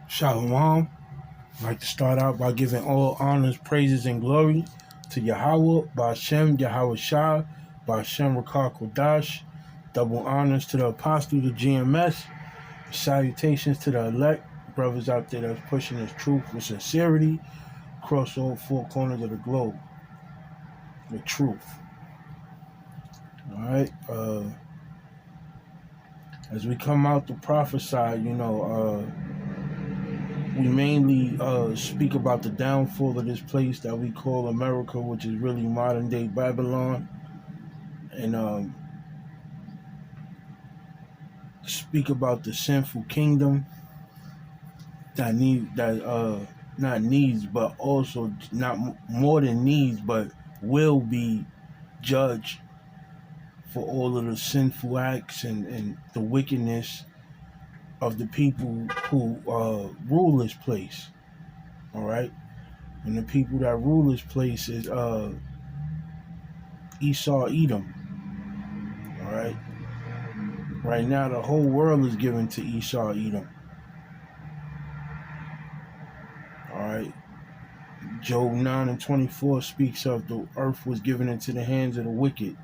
Shalom. I'd like to start out by giving all honors, praises, and glory to Yahweh, Ba'ashem, Yahweh Shah, Ba'ashem Rakah Kodash. Double honors to the apostle, the GMS. Salutations to the elect, brothers out there that's pushing this truth with sincerity across all four corners of the globe. The truth. All right. As we come out to prophesy, we mainly speak about the downfall of this place that we call America, which is really modern day Babylon, and speak about the sinful kingdom that not needs, but also not more than needs, but will be judged for all of the sinful acts and the wickedness of the people who rule this place. All right. And the people that rule this place is Esau, Edom. All right. Right now, the whole world is given to Esau, Edom. All right. Job 9:24 speaks of the earth was given into the hands of the wicked.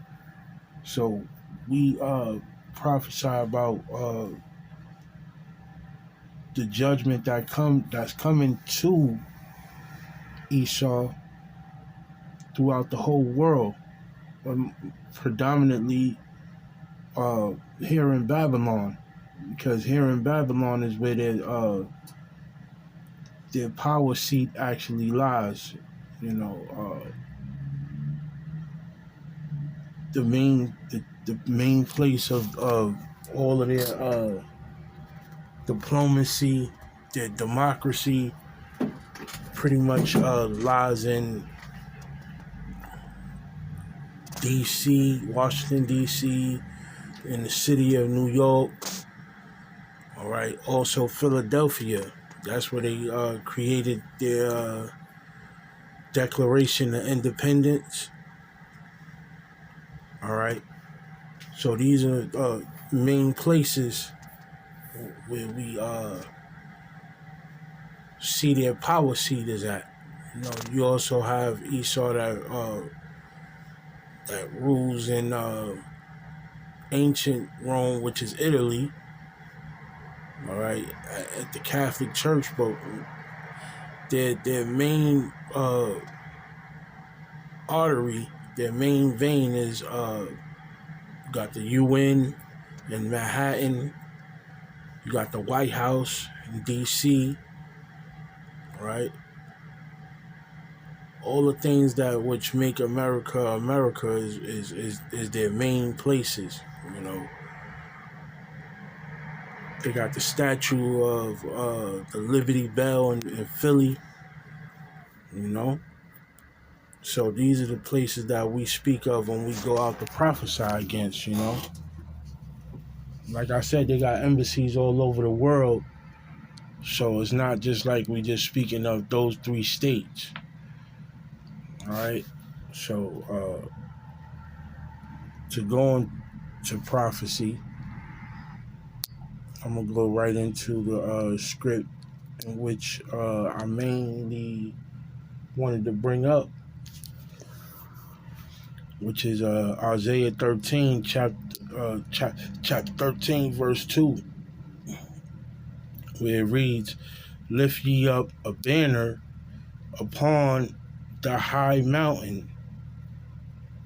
So we prophesy about the judgment that's coming to Esau throughout the whole world, predominantly here in Babylon, because here in Babylon is where their power seat actually lies. The main place of all of their diplomacy, their democracy, pretty much lies in D.C., Washington, D.C., in the city of New York. All right, also Philadelphia. That's where they created their Declaration of Independence. All right, so these are main places where we see their power seat is at. You also have Esau that rules in ancient Rome, which is Italy. All right, at the Catholic Church, but their main artery, their main vein is got the UN in Manhattan. You got the White House in D.C. Right? All the things that which make America is their main places. They got the statue of the Liberty Bell in Philly. So these are the places that we speak of when we go out to prophesy against. Like I said, they got embassies all over the world. So it's not just like we just speaking of those three states. All right. So to go on to prophecy, I'm going to go right into the script in which I mainly wanted to bring up, which is Isaiah 13, chapter 13, verse 2, where it reads, "Lift ye up a banner upon the high mountain."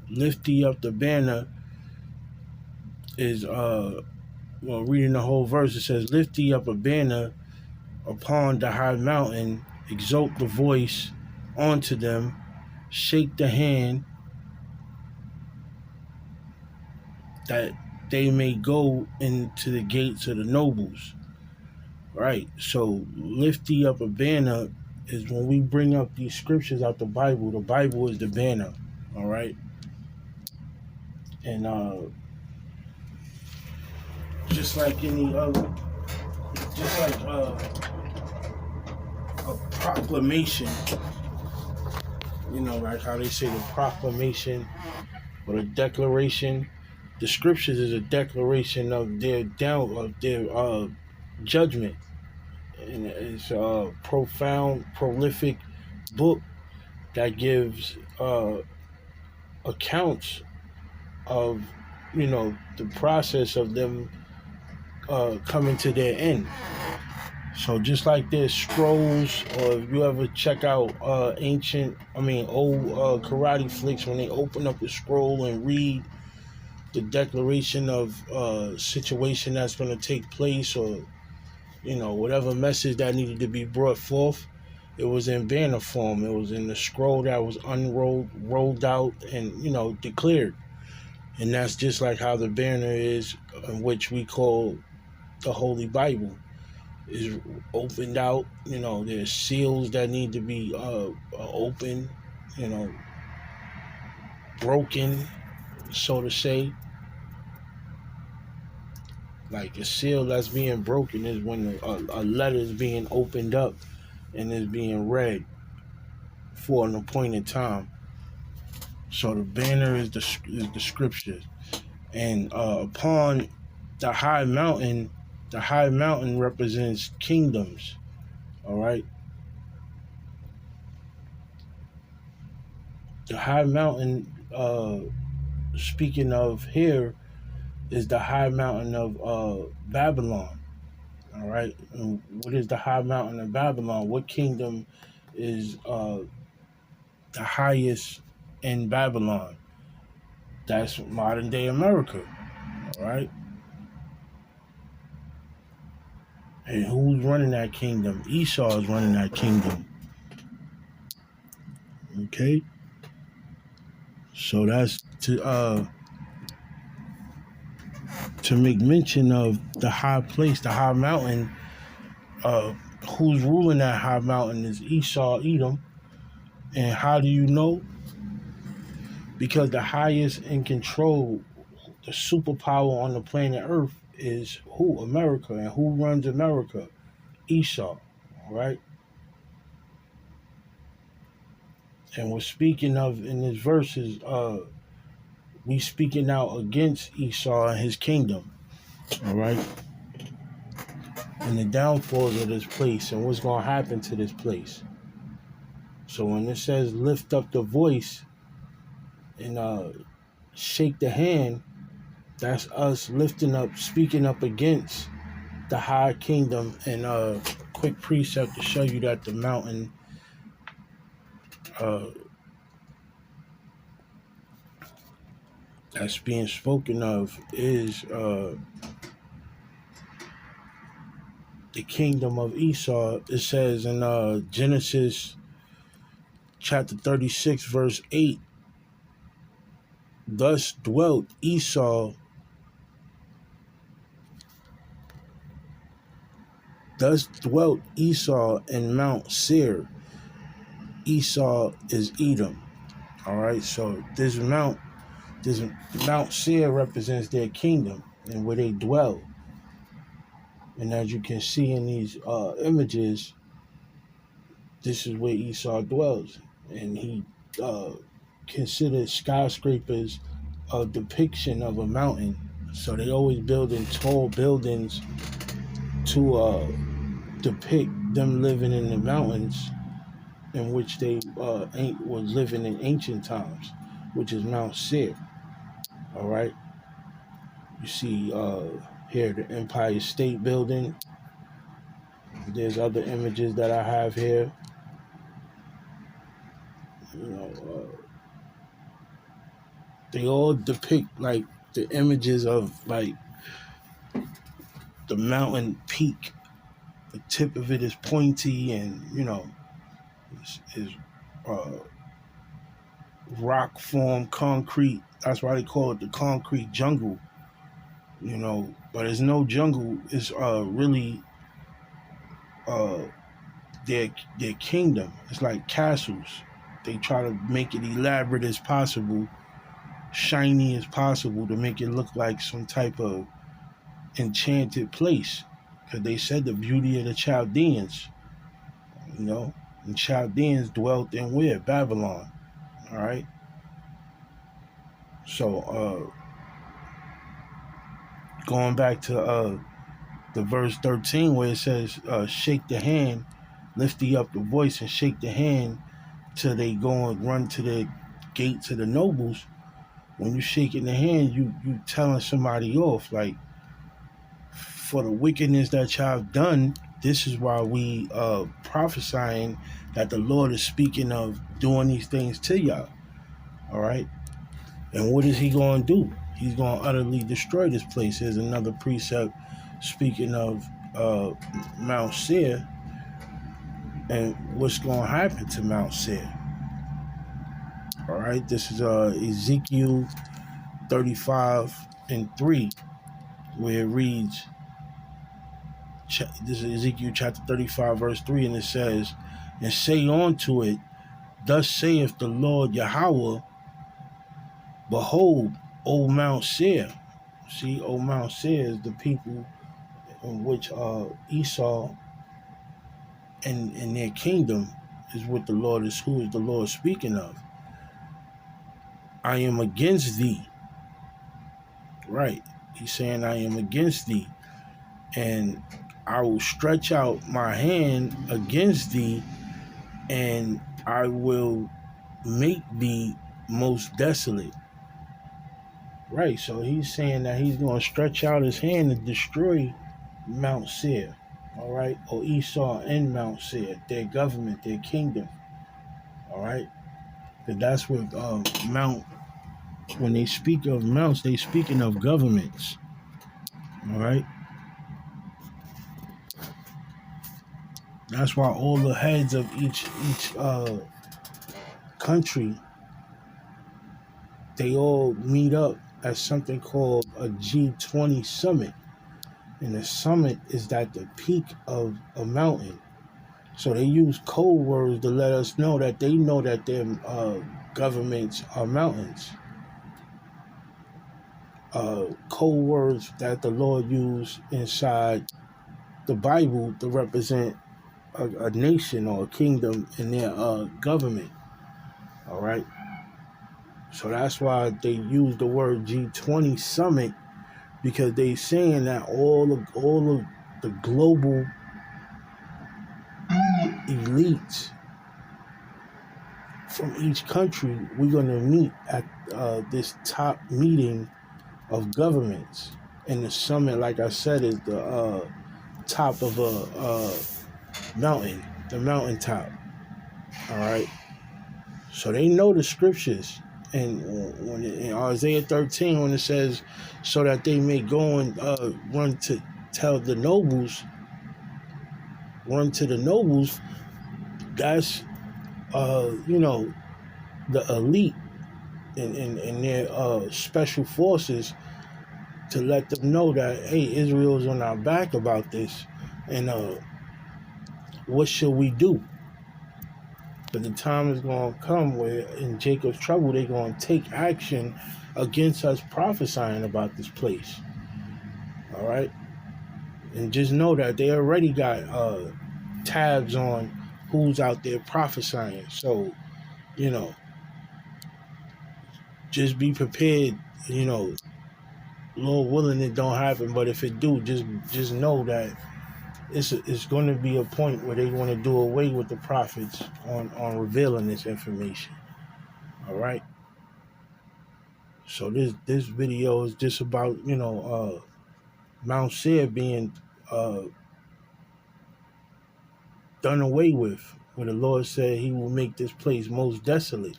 Lift ye up the banner is, reading the whole verse, it says, "Lift ye up a banner upon the high mountain, exalt the voice unto them, shake the hand, that they may go into the gates of the nobles." Right, so lift ye up a banner is when we bring up these scriptures out the Bible is the banner, all right? And just like any other, just like a proclamation, like how they say the proclamation or the declaration, the scriptures is a declaration of their judgment. and it's a profound, prolific book that gives accounts of, the process of them coming to their end. So just like there's scrolls, or if you ever check out old karate flicks, when they open up the scroll and read the declaration of situation that's going to take place, or whatever message that needed to be brought forth, it was in banner form. It was in the scroll that was unrolled, rolled out, and declared. And that's just like how the banner is, which we call the Holy Bible, is opened out. There's seals that need to be open, you know, broken, so to say. Like a seal that's being broken is when a letter is being opened up and is being read for an appointed time. So the banner is the scriptures, and upon the high mountain represents kingdoms. All right, the high mountain. Speaking of here, is the high mountain of Babylon. All right, and what is the high mountain of Babylon? What kingdom is the highest in Babylon? That's modern day America. All right, and who's running that kingdom? Esau is running that kingdom. Okay, so that's to make mention of the high place, the high mountain. Who's ruling that high mountain is Esau, Edom. And how do you know? Because the highest in control, the superpower on the planet Earth is who? America. And who runs America? Esau. All right. And we're speaking of in this verses, we speaking out against Esau and his kingdom. All right. And the downfalls of this place and what's going to happen to this place. So when it says lift up the voice and shake the hand, that's us lifting up, speaking up against the high kingdom. And quick precept to show you that the mountain that's being spoken of is the kingdom of Esau. It says in Genesis chapter 36, verse 8, thus dwelt Esau in Mount Seir. Esau is Edom. All right, so this Mount Seir represents their kingdom and where they dwell. And as you can see in these images, this is where Esau dwells. And he considers skyscrapers a depiction of a mountain. So they always building tall buildings to depict them living in the mountains in which they was living in ancient times, which is Mount Seir. All right. You see here the Empire State Building. There's other images that I have here. They all depict like the images of like the mountain peak. The tip of it is pointy, and is rock form, concrete. That's why they call it the concrete jungle. But it's no jungle. It's really their kingdom. It's like castles. They try to make it elaborate as possible, shiny as possible, to make it look like some type of enchanted place. Because they said the beauty of the Chaldeans, and Chaldeans dwelt in where? Babylon. All right. So going back to the verse 13 where it says, shake the hand, lift thee up the voice and shake the hand till they go and run to the gate to the nobles. When you shaking the hand, you telling somebody off, like, for the wickedness that y'all have done, this is why we prophesying that the Lord is speaking of doing these things to y'all. All right. And what is he going to do? He's going to utterly destroy this place. Here's another precept speaking of Mount Seir and what's going to happen to Mount Seir. All right. This is Ezekiel 35:3, where it reads, this is Ezekiel chapter 35, verse 3, and it says, and say unto it, thus saith the Lord Yahweh, behold, O Mount Seir. See, O Mount Seir is the people in which Esau and their kingdom is what the Lord is, who is the Lord speaking of. I am against thee. Right. He's saying, I am against thee. And I will stretch out my hand against thee, and I will make thee most desolate. Right, so he's saying that he's going to stretch out his hand to destroy Mount Seir, all right, or Esau and Mount Seir, their government, their kingdom, all right. But that's what Mount, when they speak of mounts, they speaking of governments, all right. That's why all the heads of each country, they all meet up at something called a G20 summit. And the summit is at the peak of a mountain. So they use code words to let us know that they know that their governments are mountains. Code words that the Lord used inside the Bible to represent a nation or a kingdom in their government. All right. So that's why they use the word G20 summit, because they saying that all of the global elites from each country, we're going to meet at this top meeting of governments. And the summit, like I said, is the top of a mountain, the mountaintop. All right. So they know the scriptures. And when in Isaiah 13, when it says, so that they may go and run to tell the nobles, run to the nobles, that's, the elite and their special forces, to let them know that, hey, Israel's on our back about this, and what should we do? But the time is going to come where in Jacob's trouble, they're going to take action against us prophesying about this place. All right? And just know that they already got tabs on who's out there prophesying. So, just be prepared, Lord willing, it don't happen. But if it do, just know that it's going to be a point where they want to do away with the prophets on revealing this information. All right. So this video is just about Mount Seir being done away with, where the Lord said He will make this place most desolate.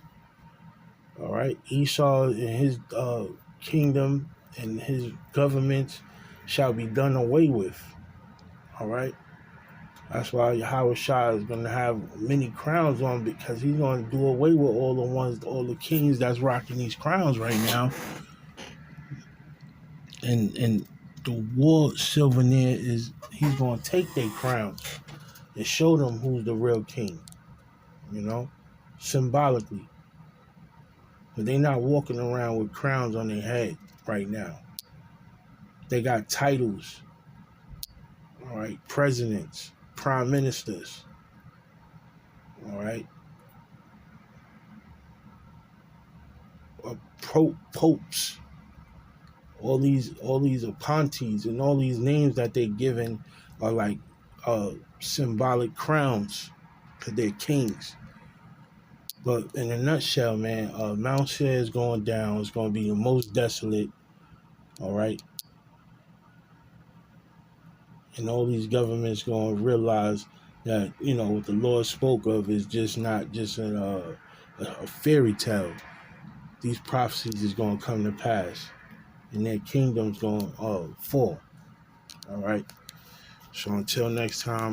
All right. Esau and his kingdom and his governments shall be done away with. All right. That's why Yahweh Shah is going to have many crowns on, because he's going to do away with all the kings that's rocking these crowns right now. And the war souvenir is he's going to take their crowns and show them who's the real king, symbolically. But they're not walking around with crowns on their head right now. They got titles, all right, presidents, prime ministers, all right, popes, all these Apontes and all these names that they're given are like symbolic crowns because they're kings. But in a nutshell, man, Mount Seir is going down. It's going to be the most desolate. All right. And all these governments going to realize that, what the Lord spoke of is just not just a fairy tale. These prophecies is going to come to pass. And their kingdom's going to fall. All right. So until next time.